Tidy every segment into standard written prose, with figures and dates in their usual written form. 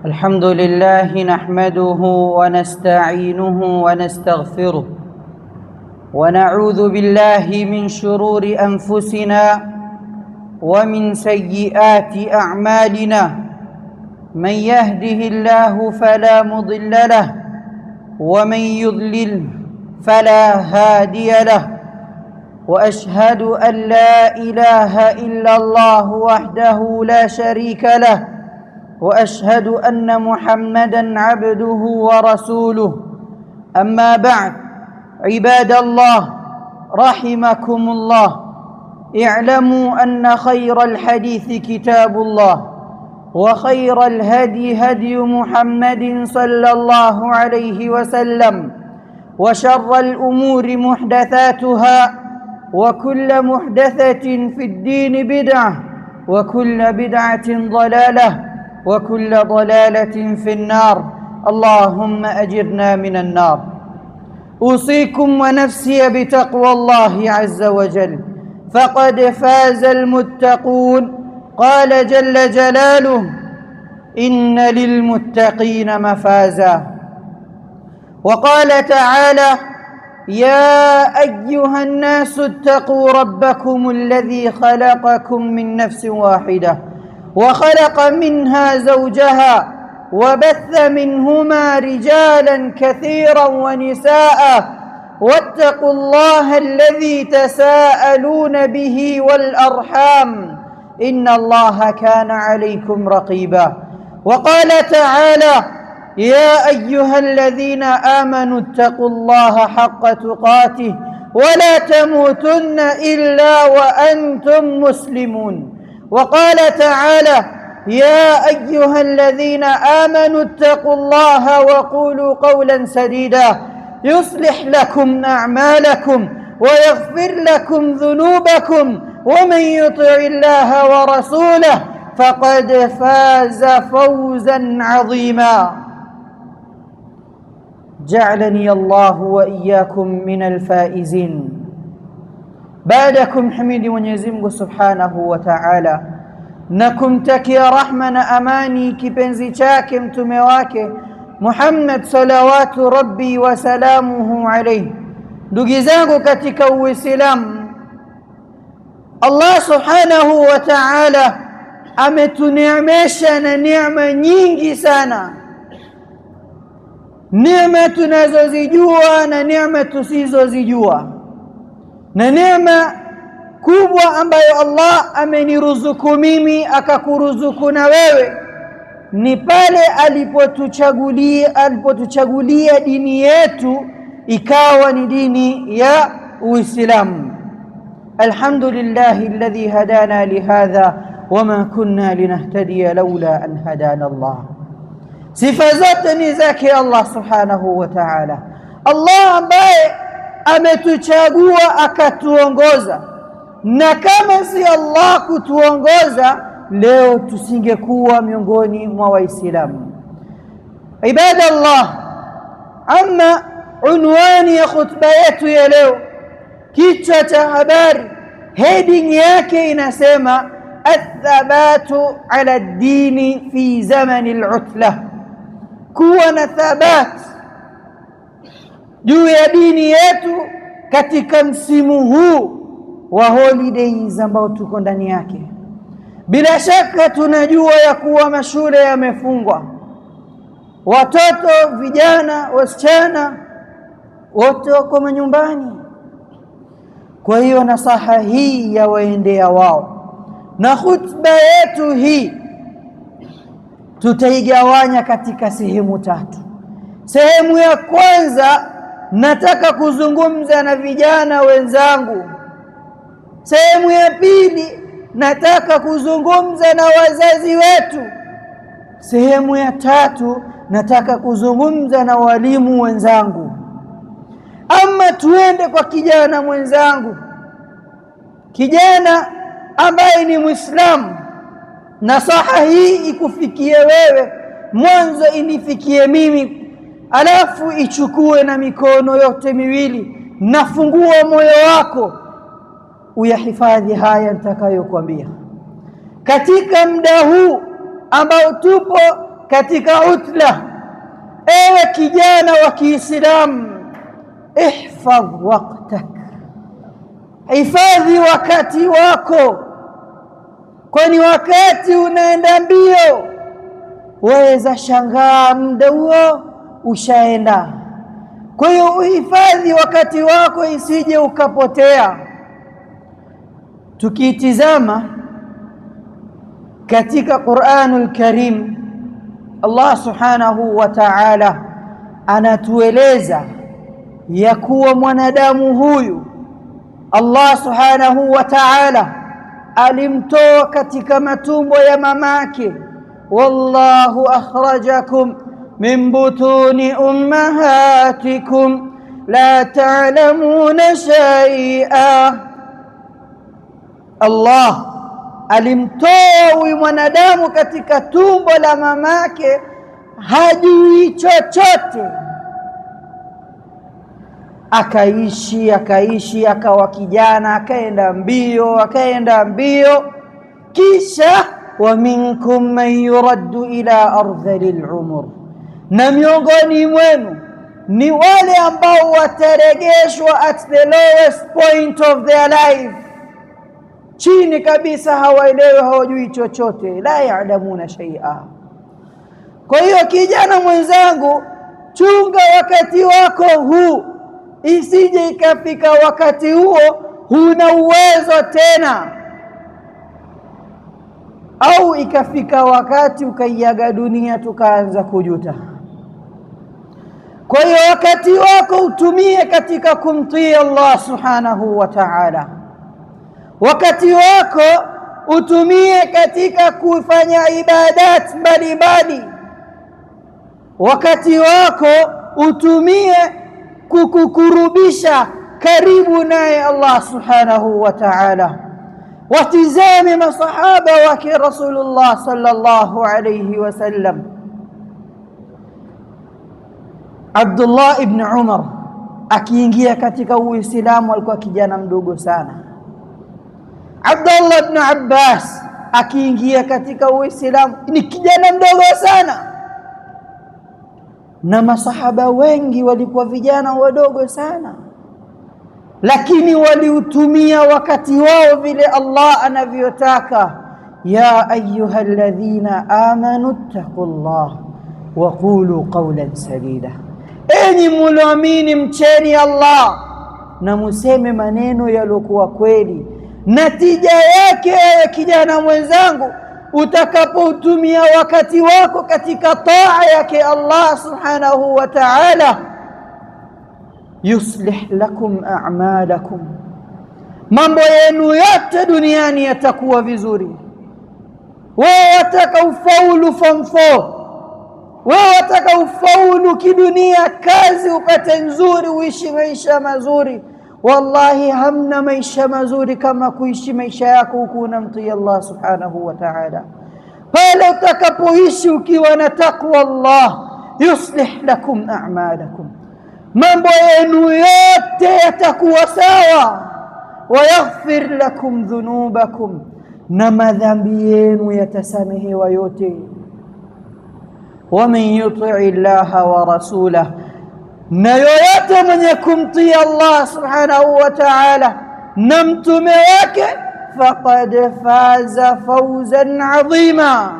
الحمد لله نحمده ونستعينه ونستغفره ونعوذ بالله من شرور أنفسنا ومن سيئات أعمالنا من يهده الله فلا مضل له ومن يضلل فلا هادي له وأشهد أن لا إله إلا الله وحده لا شريك له وأشهد أن محمدًا عبده ورسوله أما بعد عباد الله رحمكم الله اعلموا أن خير الحديث كتاب الله وخير الهدي هدي محمد صلى الله عليه وسلم وشر الأمور محدثاتها وكل محدثة في الدين بدعة وكل بدعة ضلالة وكل ضلالة في النار اللهم أجرنا من النار أوصيكم ونفسي بتقوى الله عز وجل فقد فاز المتقون قال جل جلاله إن للمتقين مفازا وقال تعالى يا أيها الناس اتقوا ربكم الذي خلقكم من نفس واحدة وخلق منها زوجها وبث منهما رجالا كثيرا ونساء واتقوا الله الذي تساءلون به والأرحام إن الله كان عليكم رقيبا وقال تعالى يا أيها الذين آمنوا اتقوا الله حق تقاته ولا تموتن إلا وأنتم مسلمون وقال تعالى يا أيها الذين آمنوا اتقوا الله وقولوا قولا سديدا يصلح لكم أعمالكم ويغفر لكم ذنوبكم ومن يطع الله ورسوله فقد فاز فوزا عظيما جعلني الله وإياكم من الفائزين بعدكم حميد Mwenyezi Mungu Subhanahu wa Ta'ala na kumtakia rahma na amani kipenzi chake mtume wake Muhammad salawatu rabbi wa salamuhu alayhi. Ndugu zangu katika Uislamu, Allah Subhanahu wa Ta'ala ametuneemesha na neema nyingi sana, neema tunazozijua na neema tusizozijua, na neema kubwa ambayo Allah ameniruzuku mimi akakuruzuku na wewe ni pale alipotuchagulia dini yetu ikawa ni dini ya Uislamu. Alhamdulillahi alladhi hadana lihadha wama kunna linahtadiya laula an hadana Allah. Sifa zote ni zake Allah Subhanahu wa Ta'ala, Allah ambaye ametuchagua akatuongoza, na kama si Allah kutuongoza leo tusingekuwa miongoni mwa Waislamu. Ibadallah, amma unwani ya khutba yetu ya leo, kichwa cha habari, heading yake inasema athabatu ala dini fi zamani al-utla, kuwa na thabat juu ya dini yetu katika msimu huu wa holidays ambao tuko ndani yake. Bila shaka tunajua ya kuwa mashule yamefungwa, watoto, vijana, wasichana wote wako manyumbani. Kwa hiyo nasaha hii ya waendea wao, na khutba yetu hii tutaigawanya katika sehemu tatu. Sehemu ya kwanza nataka kuzungumza na vijana wenzangu. Sehemu ya pili nataka kuzungumza na wazazi wetu. Sehemu ya tatu nataka kuzungumza na walimu wenzangu. Ama tuende kwa kijana mwenzangu, kijana ambaye ni Muislamu. Nasaha hii ikufikie wewe mwanzo, inifikie mimi, alafu ichukue na mikono yote miwili, nafungua moyo wako uyahifadhi haya nitakayokuambia. katika muda huu ambao tupo katika utla, ewe kijana wa Kiislamu, ihfadh waqtak, hifadhi wakati wako, kwani wakati unaenda mbio. Waweza shangaa muda huo ushaenda. Kwa hiyo uhifadhi wakati wako isije ukapotea. Tukitizama katika Qur'anul Karim, Allah subhanahu wa ta'ala anatueleza ya kuwa mwanadamu huyu Allah subhanahu wa ta'ala alimtoa katika matumbo ya mamake. Wallahu akhrajakum min butuni ummahatikum la ta'lamuna shay'a. Allah alimtoa huyu mwanadamu katika tumbo la mamake, hajui chochote. Akaishi akawa kijana, akaenda mbio, kisha wa minkum man yuraddu ila ardhil umur, na miongoni mwenu ni wale ambao wataregeshwa at the lowest point of their life, chini kabisa, hawaelewi, hawajui chochote, la ya'lamuna shay'a. Kwa hiyo kijana mwenzangu, chunga wakati wako huu, isije ikafika wakati huo huna uwezo tena, au ikafika wakati ukaiaga dunia tukaanza kujuta. Kwa hiyo wakati wako utumie katika kumtii Allah subhanahu wa ta'ala. Wakati wako utumie katika kufanya ibadat mbalimbali. Wakati wako utumie kukukurubisha karibu naye Allah subhanahu wa ta'ala. Watizame masahaba wake Rasulullah sallallahu alayhi wasallam. Abdullah ibn Umar akiingia katika Uislamu alikuwa kijana mdogo sana. Abdullah ibn Abbas akiingia katika Uislamu ni kijana mdogo sana, na masahaba wengi walikuwa vijana wadogo sana, lakini waliutumia wakati wao vile Allah anavyotaka. Ya ayyuhalladhina amanu ittaqullah wa qulu qawlan sadida, enyi mlioamini mcheni Allah na museme maneno yalokuwa kweli. Natija yake ewe kijana mwenzangu, utakapoutumia wakati wako katika taa yake Allah subhanahu wa ta'ala, yuslih lakum a'malakum, mambo yenu yote duniani yatakuwa vizuri. Wewe wataka ufaulu form 4, wewe wataka ufaulu kidunia, kazi upate nzuri, uishi maisha mazuri. Wallahi hamna maisha mazuri kama kuishi maisha yako huku unamtii Allah subhanahu wa ta'ala. Pale utakapoishi ukiwa na taqwa Allah, yuslih lakum a'malakum, mambo yenu yote yatakuwa sawa. Wa yaghfir lakum dhunubakum, na madhambi yenu yatasamehewa yote. Wa man yuti'i Allaha wa rasulahu, na yoyote mwenye kumtii Allah subhanahu wa ta'ala na mtume wake, faqad faza fawzan adhima,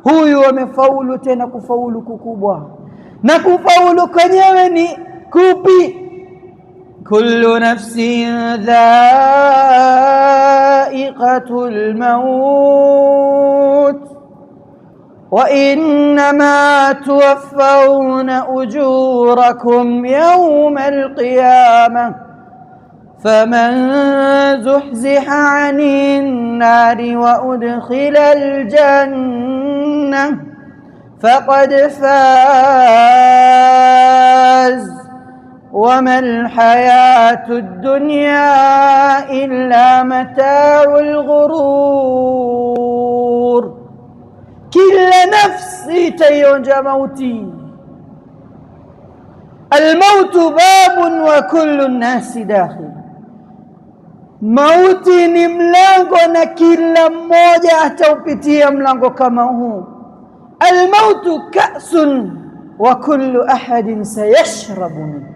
huyu amefaulu, tena kufaulu kukubwa. Na kufaulu kwenyewe ni kupi? Kullu nafsin dha'iqatul maut wa innama tuwaffawna ujurakum yawmal qiyamah faman zuhziha 'anil nari wa udkhilal jannah faqad faz وما الحياة الدنيا إلا متاع الغرور. كل نفس تيونج موتي، الموت باب وكل الناس داخل. Mauti ni mlango na kila mmoja ataupitia mlango kama huu. Almautu ka'sun wa kullu ahadin sayashrabu min.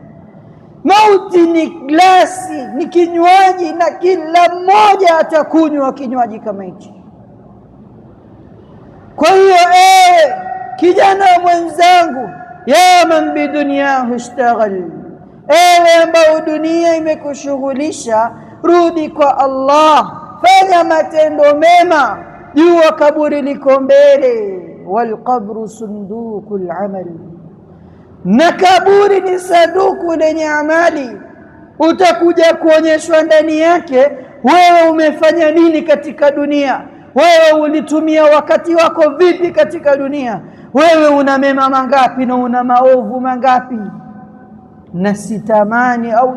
Mauti ni glasi, ni kinywaji na kila mmoja atakunywa kinywaji kama hichi. Kwa hiyo kijana mwenzangu, ya man bidunyahu ishtaghal, ambao dunia imekushughulisha, rudi kwa Allah, fanya matendo mema, jua kaburi liko mbele. Wal qabru sundukul amal, na kaburi ni sanduku lenye amali. Utakuja kuonyeshwa ndani yake wewe umefanya nini katika dunia, wewe ulitumia wakati wako vipi katika dunia, wewe una mema mangapi na una maovu mangapi. Na sitamani au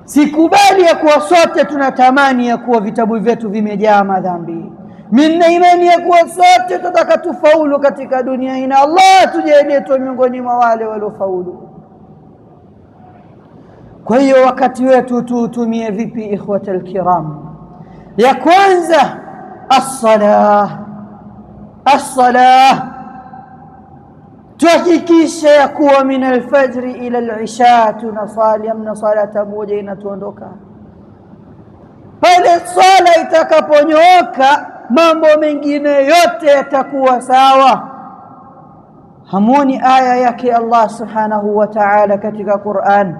sikubali ya kuwa sote tunatamani ya kuwa vitabu vyetu vimejaa madhambi. Mimi imani ya kuwa sote tutaka tufaulu katika dunia hii, na Allah tujalie tu miongoni mwa wale waliofaulu. Kwa hiyo wakati wetu tuutumie vipi ikhwatal kiram? Ya kwanza as-salah. Tuhakikisha ya kuwa min al-fajr ila al-isha tunasali, amna salata moja inatuondoka. Pale sala itakaponyooka, mambo mengine yote yatakuwa sawa. Hamoni aya yake Allah subhanahu wa ta'ala katika Qur'an.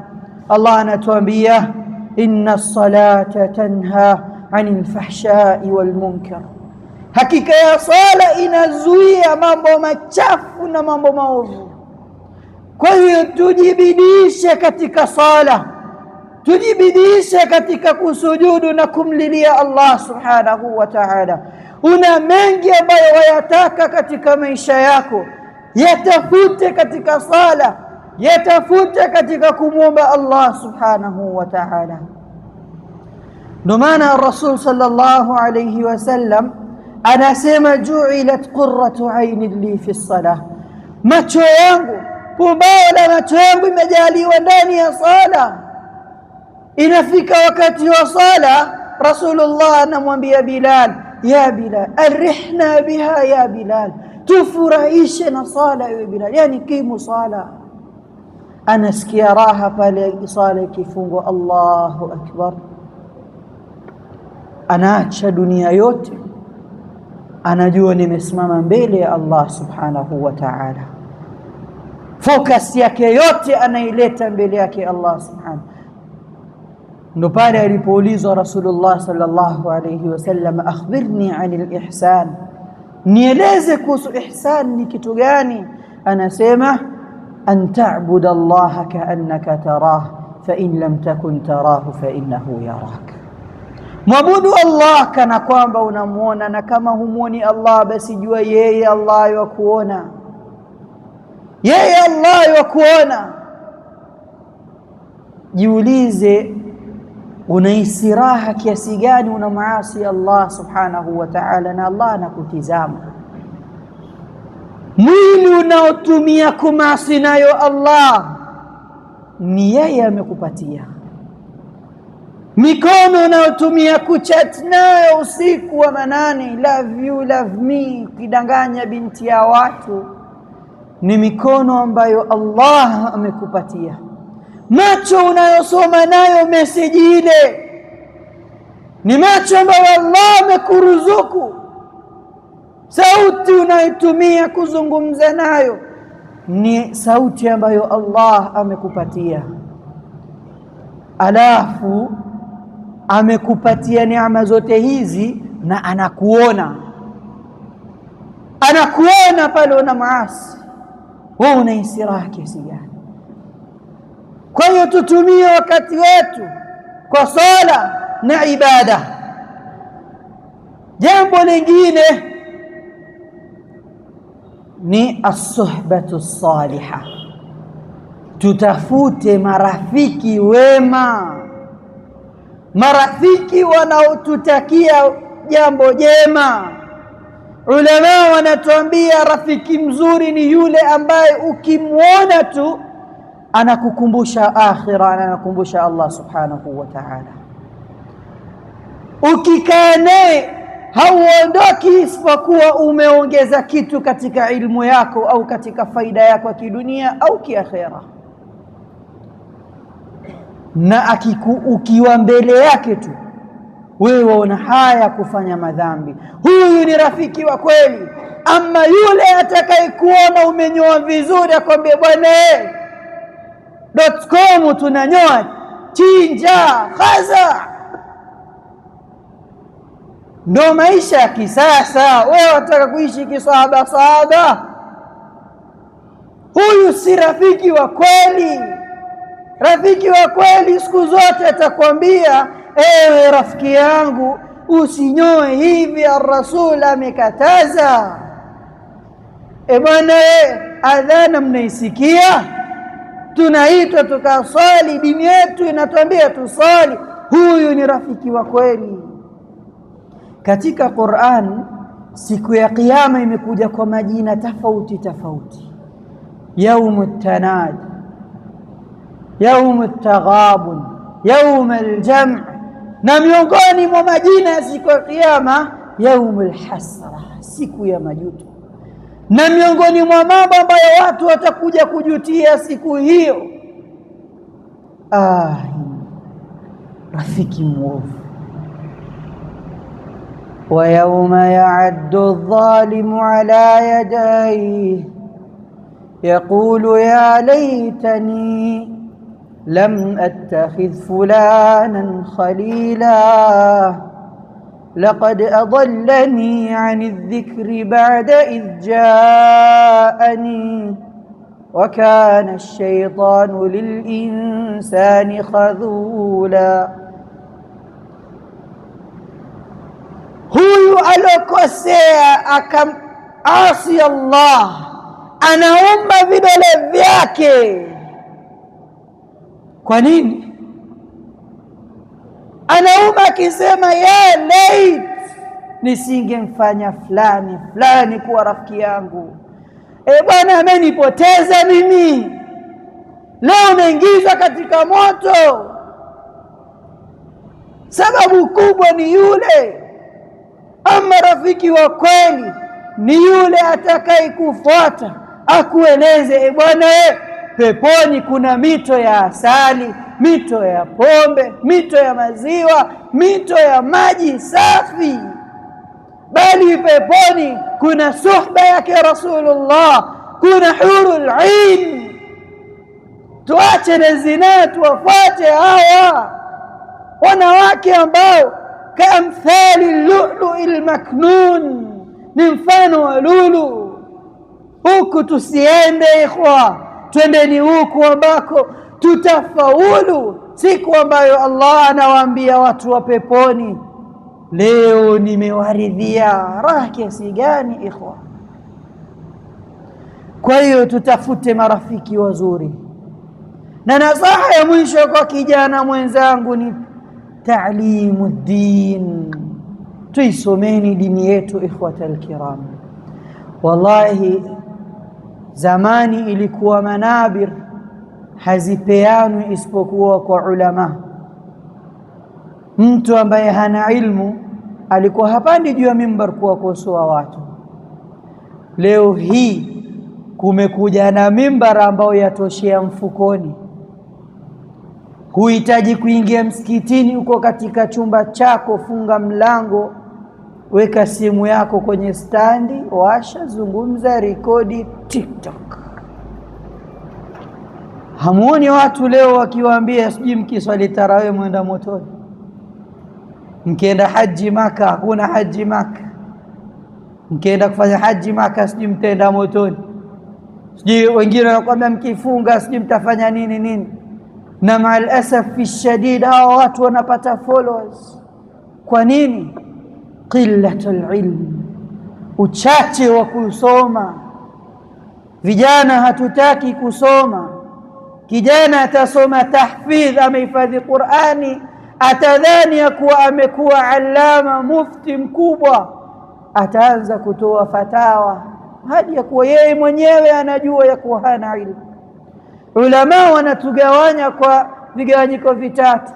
Allah anatuambia inna as-salata tanha 'anil fahsha'i wal munkar, hakika ya sala inazuia mambo machafu na mambo maovu. Kwa hiyo tujibidishe katika sala, tujibidishe katika kusujudu na kumlilia Allah subhanahu wa ta'ala. Una mengi ambayo wayataka katika maisha yako, yatafute katika sala, yatafute katika kumwomba Allah subhanahu wa ta'ala. Ndio maana Rasul sallallahu alayhi wasallam anasema ju'ilat qurratu 'aini li fi as-salah, macho yangu, pumbao la macho yangu imejaliwa ndani ya sala. Inafika wakati wa sala, Rasulullah anamwambia Bilal, ya Bilal arihna biha ya Bilal, tufurahishe na sala ewe Bilal, yani kimu sala. Anasikia raha pale sala ikifungwa, Allahu akbar, anaacha dunia yote, anajua nimesimama mbele ya Allah subhanahu wa ta'ala. Focus yake yote anaileta mbele yake Allah subhanahu. Ndo pale alipoulizwa Rasulullah sallallahu alayhi wasallam, akhbirni 'anil ihsan, nieleze kuhusu ihsan ni kitu gani? Anasema an ta'budu Allah ka'annaka tarah fa in lam takun tarahu fa innahu yarak. Mwabudu Allah kana kwamba unamuona, na kama humuoni Allah basi jua yeye Allah yakuona, yeye Allah yakuona. Jiulize, unahisi raha kiasi gani unamaasi Allah subhanahu wa ta'ala, na Allah anakutizama. Mwili unaotumia kumasi nayo Allah ni yeye amekupatia. Mikono unayotumia kuchat nayo usiku wa manane, love you, love me, kidanganya binti ya watu, ni mikono ambayo Allah amekupatia. Macho unayosoma nayo message ile ni macho ambayo Allah amekuruzuku. Sauti unayotumia kuzungumza nayo ni sauti ambayo Allah amekupatia. Alafu amekupatia neema zote hizi na anakuona pale una maasi, wewe unahisi raha kiasi gani? Kwa hiyo tutumie wakati wetu kwa sala na ibada. Jambo lingine ni as-suhbatu as-salihah, tutafute marafiki wema, marafiki wanaotutakia jambo jema. Ulama wanatuambia rafiki mzuri ni yule ambaye ukimwona tu anakukumbusha akhira, anakukumbusha Allah subhanahu wa ta'ala. ukikaa naye hauondoki isipokuwa umeongeza kitu katika ilmu yako au katika faida yako ya kidunia au kiakhera. Na ukiwa mbele yake tu wewe waona haya kufanya madhambi, huyu ni rafiki wa kweli. Ama yule atakayekuona umenyoa vizuri akwambia bwana .com tunanyoa, chinja, khaza, ndo maisha ya kisasa. Wewe wataka kuishi kisahaba sahaba, huyu si rafiki wa kweli. Rafiki wa kweli siku zote atakwambia ewe rafiki yangu usinyoe hivi, ar-Rasul amekataza. Bwana adhana mnaisikia, tunaitwa tukaswali, dini yetu inatuambia tusali. Huyu ni rafiki wa kweli. Katika Qur'an siku ya kiyama imekuja kwa majina tofauti tofauti: yaumut tanad, yaumut taghabun, yaumul jam', na miongoni mwa majina ya siku ya kiyama yaumul hasra, siku ya majuto. Na miongoni mwa mambo ambayo watu watakuja kujutia siku hiyo, rafiki mwovu. Wa yawma ya'addu adh-dhalimu ala yadayhi yaqulu ya laytani lam attakhidh fulanan khalila laqad adallani 'ani adh-dhikri ba'da idh ja'ani wa kana ash-shaytanu lil-insani khadhula. Huyu alokosea akamasi Allah anaumba vidole vyake. Kwa nini? Anaumba akisema ya lait, nisingemfanya fulani fulani kuwa rafiki yangu. Bwana amenipoteza mimi, leo naingizwa katika moto. Sababu kubwa ni yule. Ama rafiki wa kweli ni yule atakaye kufuata akueleze bwana peponi kuna mito ya asali, mito ya pombe, mito ya maziwa, mito ya maji safi. Bali peponi kuna suhba yake Rasulullah, kuna hurul ain. Tuache na zina, tuwafuate hawa wanawake ambao kaamthali lulu'il maknun, ni mfano wa lulu. Huku tusiende ikhwa, twendeni huku ambako tutafaulu siku ambayo Allah anawaambia watu wa peponi, leo nimewaridhia. Raha kiasi gani ikhwa! Kwa hiyo tutafute marafiki wazuri. Na nasaha ya mwisho kwa kijana mwenzangu ni ta'limu din. Tuisomeni dini yetu ikhwatal kiram. Wallahi zamani ilikuwa manabir hazipeanwi isipokuwa kwa ulama. Mtu ambaye hana ilmu alikuwa hapandi juu ya mimbar kuwakosoa watu. Leo hii kumekuja na mimbar ambayo yatoshea mfukoni. Huhitaji kuingia msikitini, uko katika chumba chako, funga mlango, weka simu yako kwenye standi, washa, zungumza, rekodi TikTok. Hamuoni watu leo wakiwaambia sijui mkiswali tarawih mwenda motoni, mkienda haji Maka hakuna haji Maka, mkienda kufanya haji Maka sijui mtaenda motoni, sijui wengine wanakuambia mkifunga sijui mtafanya nini nini. Na maal asaf fi shadid hawa watu wanapata followers. Kwa nini? Qillatul ilm, uchache wa kusoma. Vijana hatutaki kusoma. Kijana atasoma tahfidh, amehifadhi Qur'ani, atadhani ya kuwa amekuwa alama mufti mkubwa, ataanza kutoa fatawa hadi ya kuwa yeye mwenyewe anajua ya kuwa hana ilmu. Ulama wanatugawanya kwa vigawanyiko vitatu.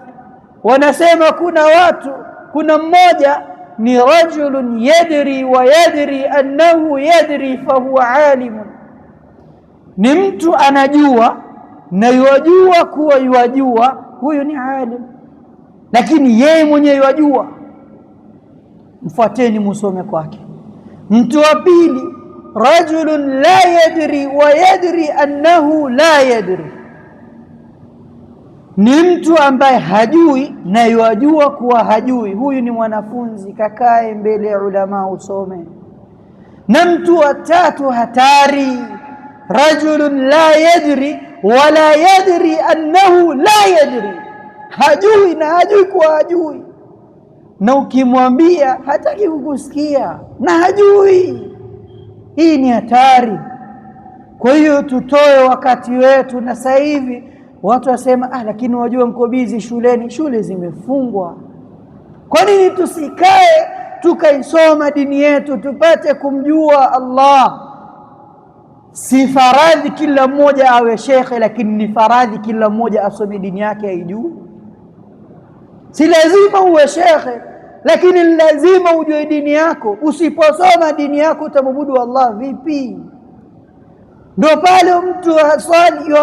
Wanasema kuna watu Kuna mmoja ni rajulun yadri wa yadri annahu yadri fahuwa alimun, ni mtu anajua na yajua kuwa yajua, huyo ni alim, lakini yeye mwenyewe yajua. Mfuateni musome kwake. Mtu wa pili, rajulun la yadri wa yadri annahu la yadri, ni mtu ambaye hajui na yajua kuwa hajui, huyu ni mwanafunzi, kakae mbele ya ulama usome. Na mtu wa tatu hatari, rajulun la yadri wala yadri annahu la yadri, hajui na hajui kuwa hajui, na ukimwambia hataki kukusikia na hajui. Hii ni hatari. Kwa hiyo tutoe wakati wetu. Na sasa hivi watu wasema lakini wajua mko busy shuleni. Shule zimefungwa. Kwa nini tusikae tukaisoma dini yetu tupate kumjua Allah? Si faradhi kila mmoja awe shekhe, lakini ni faradhi kila mmoja asome dini yake aijue. Si lazima uwe shekhe, lakini lazima ujue dini yako. Usiposoma dini yako utamwabudu Allah vipi? Ndio pale mtu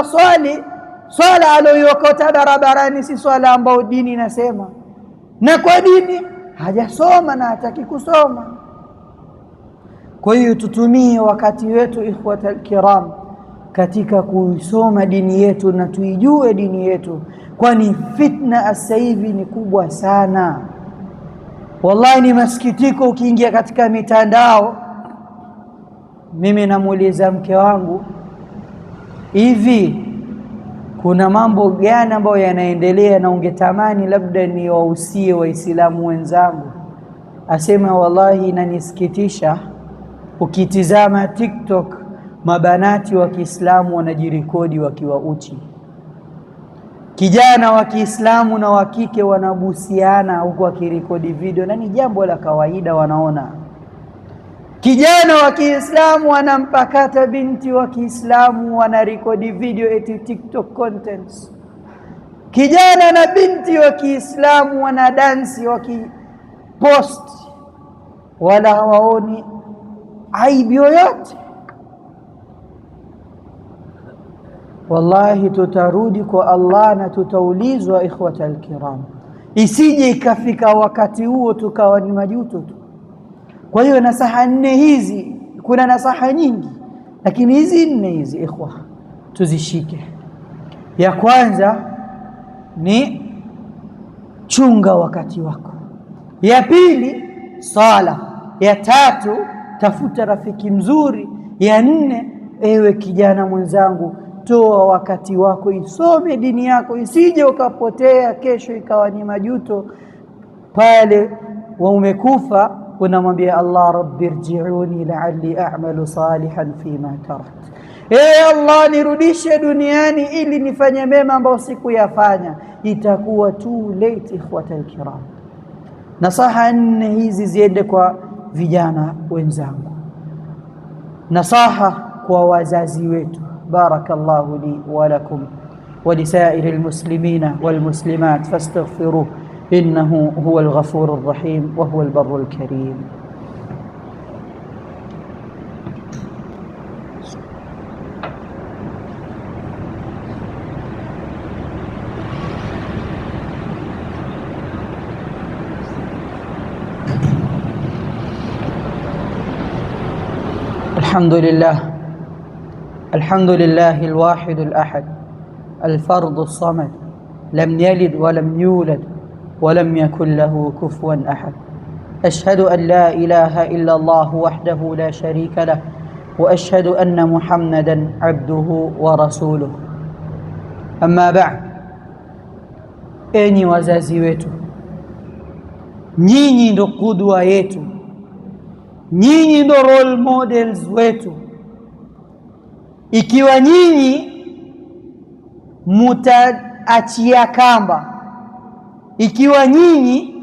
swali swala aliyokota barabarani si swala ambayo dini inasema, na kwa dini hajasoma na hataki kusoma. Kwa hiyo tutumie wakati wetu ikhwata alkiram katika kuisoma dini yetu na tuijue dini yetu, kwani fitna sasa hivi ni kubwa sana. Wallahi ni masikitiko, ukiingia katika mitandao. Mimi namuuliza mke wangu, hivi kuna mambo gani ambayo yanaendelea na ungetamani labda ni wahusie waislamu wenzangu? Asema wallahi inanisikitisha, ukitizama TikTok mabanati wa Kiislamu wanajirekodi wakiwa uchi, kijana wa Kiislamu na wa kike wanabusiana huko wakirekodi video, na ni jambo la kawaida. Wanaona kijana wa Kiislamu anampakata binti wa Kiislamu, wanarekodi video eti TikTok contents. Kijana na binti wa Kiislamu wanadansi wakipost, wala hawaoni aibu yoyote. Wallahi tutarudi kwa Allah na tutaulizwa ikhwata alkiram, isije ikafika wakati huo tukawa ni majuto tu. Kwa hiyo nasaha nne hizi, kuna nasaha nyingi, lakini hizi nne hizi ikhwa tuzishike. Ya kwanza ni chunga wakati wako. Ya pili sala. Ya tatu tafuta rafiki mzuri. Ya nne, ewe kijana mwenzangu, toa wakati wako isome dini yako, isije ukapotea kesho ikawa ni majuto. Pale wa umekufa unamwambia Allah, rabbi irji'uni la'alli a'malu salihan fima tarakt, Allah nirudishe duniani ili nifanye mema ambayo sikuyafanya. Itakuwa too late ikhwata alkiram. Nasaha nne hizi ziende kwa vijana wenzangu. Nasaha kwa wazazi wetu. barakallahu li wa lakum wa lisairi almuslimina walmuslimat fastaghfiruh innahu huwa alghafurur rahim wa huwa albarrul karim. الحمد لله الواحد الأحد الفرد الصمد لم يلد ولم يولد ولم يكن له كفوا أحد. أشهد أن لا إله إلا الله وحده لا شريك له وأشهد أن محمدا عبده ورسوله. أما بعد، enyi wazazi wetu, nyinyi ndo kudwa yetu, nyinyi ndo role models wetu. Ikiwa nyinyi mutaachia kamba, ikiwa nyinyi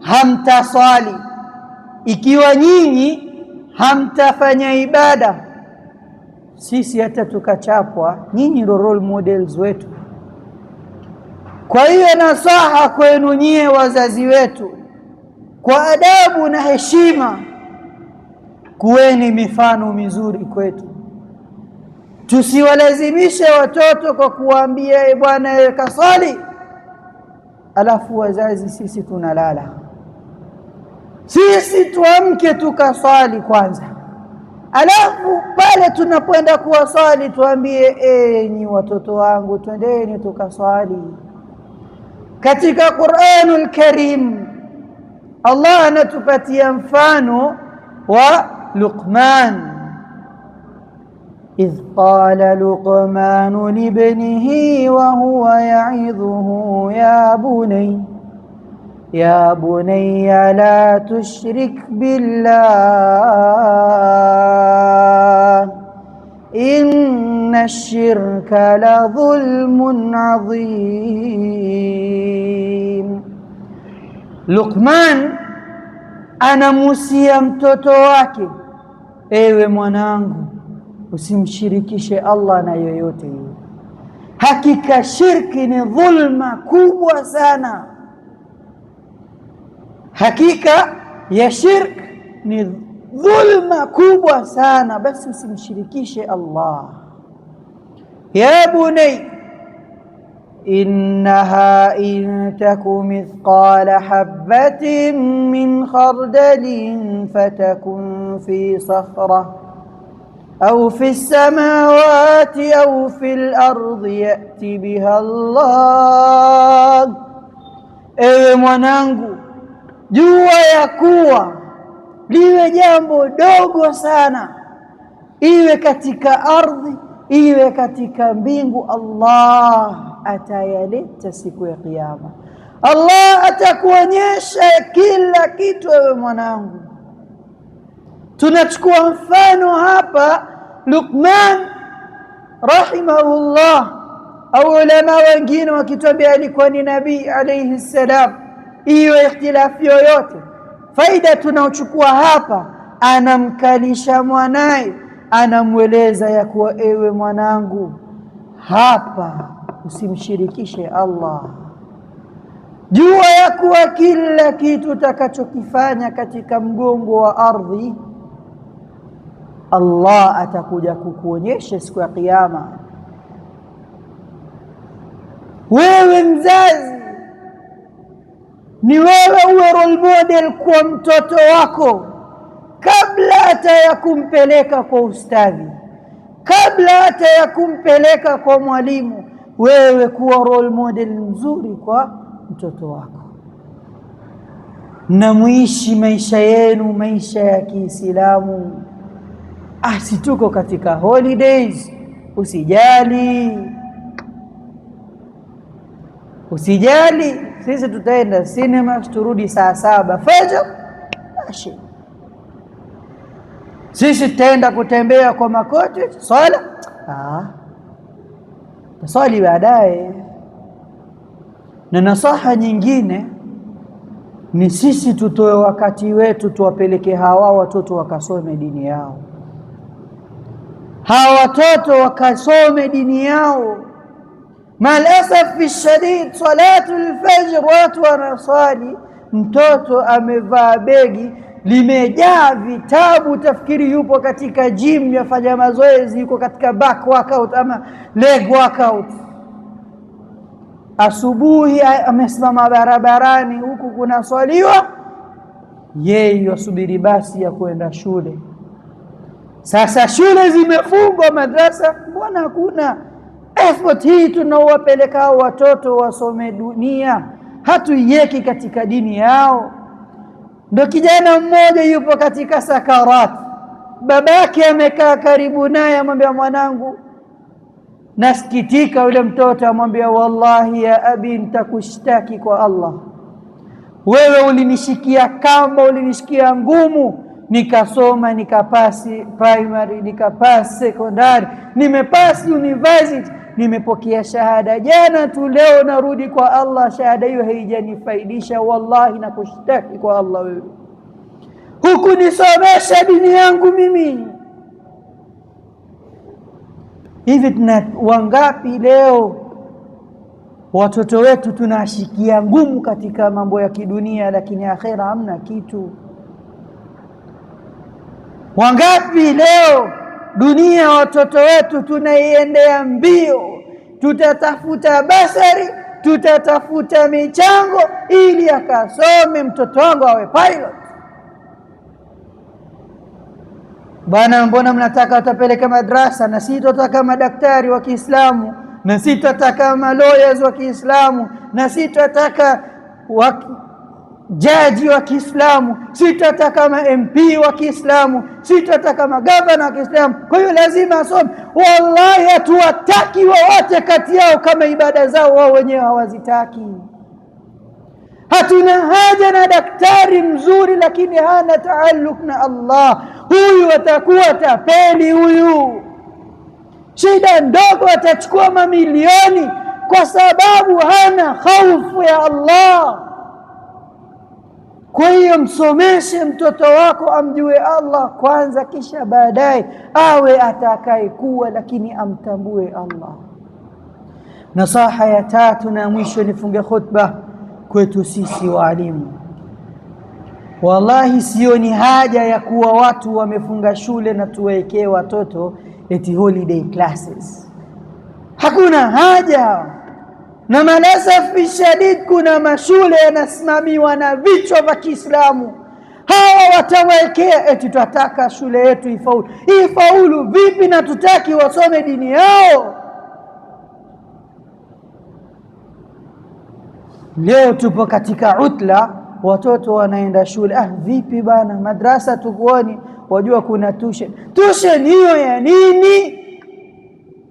hamtaswali, ikiwa nyinyi hamtafanya ibada, sisi hata tukachapwa, nyinyi ndo role models wetu. Kwa hiyo nasaha kwenu nyie wazazi wetu, kwa adabu na heshima. Kuweni mifano mizuri kwetu. Tusiwalazimishe watoto kwa kuambia bwana kasali, alafu wazazi sisi tunalala. Sisi tuamke tukasali kwanza, alafu pale tunapoenda kuwasali tuambie enyi watoto wangu twendeni tukasali. Katika Qur'anul Karim Allah anatupatia mfano wa Luqman. إذ قال لقمان لابنه وهو يعظه يا بني لا تشرك بالله إن الشرك لظلم عظيم. Luqman anamusia mtoto wake, ewe mwanangu, usimshirikishe Allah na yoyote yule. Hakika shirki ni dhulma kubwa sana. Hakika ya shirki ni dhulma kubwa sana, basi usimshirikishe Allah. Ya bunay innaha in taku mithqala habatin min khardalin fatakun fi sakhra أو في السماوات أو في الأرض يأتي بها الله. Ewe mwanangu, jua ya kuwa liwe jambo dogo sana, iwe katika ardhi iwe katika mbingu, Allah atayaleta siku ya Kiyama. Allah atakuonyesha kila kitu. Ewe mwanangu, tunachukua mfano hapa Luqman rahimahullah, au ulama wengine wakituambia alikuwa ni nabii alayhi salam. Iwe ikhtilafu yoyote, faida tunaochukua hapa, anamkalisha mwanae, anamweleza ya kuwa ewe mwanangu, hapa usimshirikishe Allah. Jua ya kuwa kila kitu utakachokifanya katika mgongo wa ardhi, Allah atakuja kukuonyesha siku ya Kiyama. Wewe mzazi, ni wewe uwe role model kwa mtoto wako, kabla hata ya kumpeleka kwa ustadhi, kabla hata ya kumpeleka kwa mwalimu. Wewe kuwa role model mzuri kwa mtoto wako, na muishi maisha yenu maisha ya Kiislamu. Si tuko katika holidays, usijali, sisi tutaenda cinema turudi saa 7 fajr, sisi tutaenda kutembea kwa makoti, swala taswali baadaye. Na nasaha nyingine ni sisi tutoe wakati wetu tuwapeleke hawa watoto wakasome dini yao. Hawa watoto wakasome dini yao. Maalasaf shadid, salatul fajr watu wanasali, mtoto amevaa begi limejaa vitabu, tafikiri yupo katika gym yafanya mazoezi, yuko katika back workout ama leg workout. Asubuhi amesimama barabarani, huku kuna swaliwa, yeye yasubiri basi ya kwenda shule. Sasa shule zimefungwa, madrasa, mbona hakuna effort hii tunawapeleka watoto wasome dunia, hatuiweki katika dini yao? Ndio kijana mmoja yupo katika sakarat, babake amekaa karibu naye, amwambia mwanangu, nasikitika. Yule mtoto amwambia, wallahi ya abi, nitakushtaki kwa Allah. Wewe ulinishikia kamba, ulinishikia ngumu, nikasoma, nikapasi primary, nikapasi secondary, nimepasi university, nimepokea shahada jana tu, leo narudi kwa Allah, shahada hiyo haijanifaidisha. Wallahi nakushtaki kwa Allah, wewe hukunisomesha dini yangu mimi. Hivi tuna wangapi leo watoto wetu tunashikia ngumu katika mambo ya kidunia, lakini akhera hamna kitu. Wangapi leo dunia watoto wetu tunaiendea mbio, tutatafuta basari, tutatafuta michango ili akasome mtoto wangu awe pilot. Bana, mbona mnataka utapeleka madrasa na sisi tutataka madaktari wa Kiislamu, na sisi tutataka lawyers wa Kiislamu, na sisi tutataka jaji wa Kiislamu, sisi tutataka MP wa Kiislamu, sisi tutataka magavana wa Kiislamu. Kwa hiyo lazima asome. Wallahi hatuwataki wowote kati yao kama ibada zao wao wenyewe hawazitaki. Hatuna haja na daktari mzuri lakini hana taalluq na Allah, huyu atakuwa tapeli. Huyu shida ndogo atachukua mamilioni kwa sababu hana hofu ya Allah. Kwa hiyo msomeshe mtoto wako amjue Allah kwanza, kisha baadaye awe atakayekuwa, lakini amtambue Allah. Nasaha ya tatu na mwisho nifunge khutba kwetu sisi walimu. Wallahi sioni haja ya kuwa watu wamefunga shule na tuwekee watoto eti holiday classes. Hakuna haja. Na malasafi shadid, kuna mashule yanasimamiwa na vichwa vya Kiislamu. Hawa watawekea eti tunataka shule yetu ifaulu. Ifaulu vipi na tutaki wasome dini yao? Leo tupo katika utla, watoto wanaenda shule. Vipi bana, madrasa tukuoni, wajua kuna tuition. Tuition hiyo ya nini?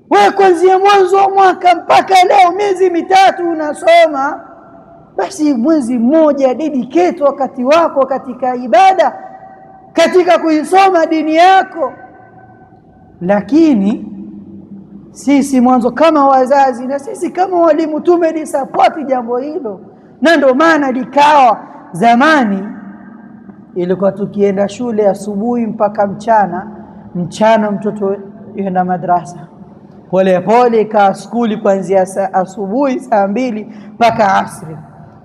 Wewe kuanzia mwanzo wa mwaka mpaka leo miezi mitatu unasoma, basi mwezi mmoja dedicate wakati wako katika ibada, katika kuisoma dini yako. Lakini sisi mwanzo kama wazazi na sisi kama walimu tumedisupport jambo hilo, na ndio maana likawa zamani ilikuwa tukienda shule asubuhi mpaka mchana mtoto yenda madrasa. Pole pole ka skuli kuanzia asubuhi saa 2 mpaka asri.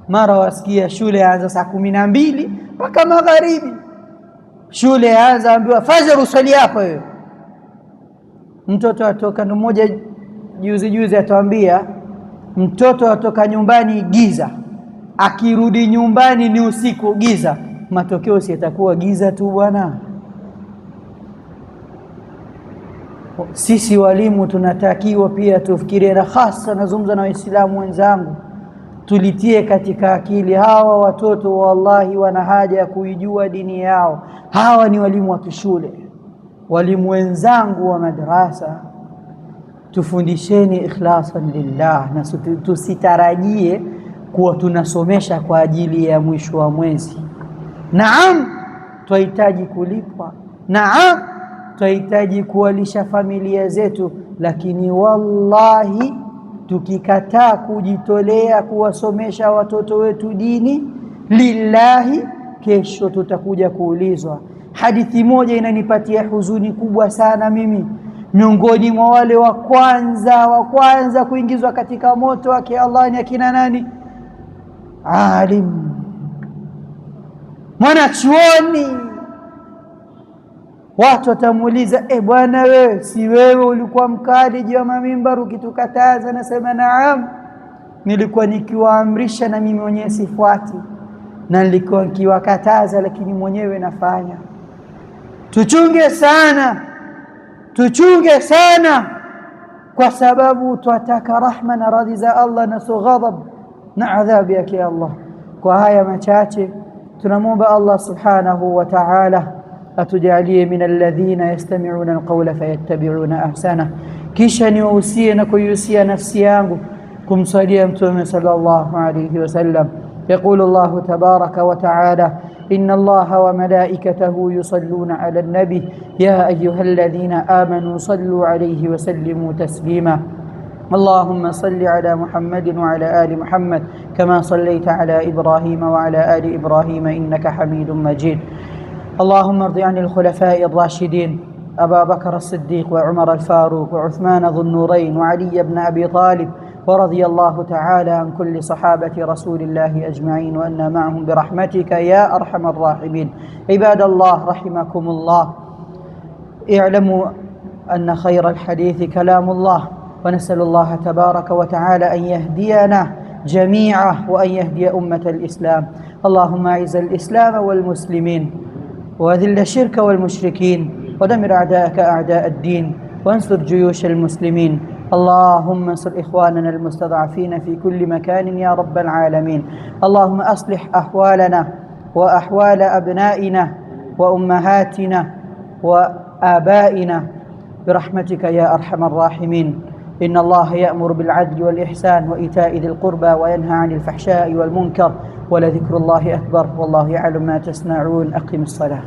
Mara wasikia shule yaanza saa 12 mpaka magharibi. Shule yaanza ambiwa fajr usali hapa wewe. Mtoto atoka, ndo mmoja juzi atuambia mtoto atoka nyumbani giza, akirudi nyumbani ni usiku giza. Matokeo si yatakuwa giza tu bwana. Sisi walimu tunatakiwa pia tufikirie, na hasa nazungumza na Waislamu wenzangu, tulitie katika akili hawa watoto wallahi wana haja ya kuijua dini yao. Hawa ni walimu wa kishule. Walimu wenzangu wa madrasa, tufundisheni ikhlasan lillah, na tusitarajie kuwa tunasomesha kwa ajili ya mwisho wa mwezi. Naam, tunahitaji kulipwa. Naam, tunahitaji kuwalisha familia zetu, lakini wallahi tukikataa kujitolea kuwasomesha watoto wetu dini lillahi, kesho tutakuja kuulizwa. Hadithi moja inanipatia huzuni kubwa sana mimi. Miongoni mwa wale wa kwanza kuingizwa katika moto wake Allah ni akina nani? Alim, mwanachuoni. Watu watamuuliza, bwana wewe, si wewe ulikuwa mkali juu ya mimbar ukitukataza? Nasema naam, nilikuwa nikiwaamrisha na mimi mwenyewe sifuati, na nilikuwa nikiwakataza lakini mwenyewe nafanya. Tuchunge sana kwa sababu tuataka rahma na radhi za Allah na so ghadab na adhabu yake Allah. Kwa haya machache tunamwomba Allah subhanahu wa ta'ala atujalie min alladhina yastami'una alqawla fayattabi'una ahsana. Kisha niusie na kuiusia nafsi yangu kumsalia Mtume sallallahu alayhi wasallam. يقول الله تبارك وتعالى: إن الله وملائكته يصلون على النبي يا أيها الذين آمنوا صلوا عليه وسلموا تسليما. اللهم صل على محمد وعلى آل محمد كما صليت على إبراهيم وعلى آل إبراهيم إنك حميد مجيد. اللهم ارض عن الخلفاء الراشدين أبا بكر الصديق وعمر الفاروق وعثمان ذو النورين وعلي بن أبي طالب ورضي الله تعالى عن كل صحابة رسول الله أجمعين وأنا معهم برحمتك يا أرحم الراحمين. عباد الله رحمكم الله، اعلموا أن خير الحديث كلام الله، ونسأل الله تبارك وتعالى أن يهدينا جميعا وأن يهدي أمة الإسلام. اللهم أعز الإسلام والمسلمين وأذل الشرك والمشركين ودمر أعداءك أعداء الدين وانصر جيوش المسلمين. اللهم انصر إخواننا المستضعفين في كل مكان يا رب العالمين. اللهم أصلح أحوالنا وأحوال أبنائنا وأمهاتنا وآبائنا برحمتك يا أرحم الراحمين. إن الله يأمر بالعدل والإحسان وإيتاء ذي القربى وينهى عن الفحشاء والمنكر ولذكر الله أكبر والله يعلم ما تصنعون. أقم الصلاة.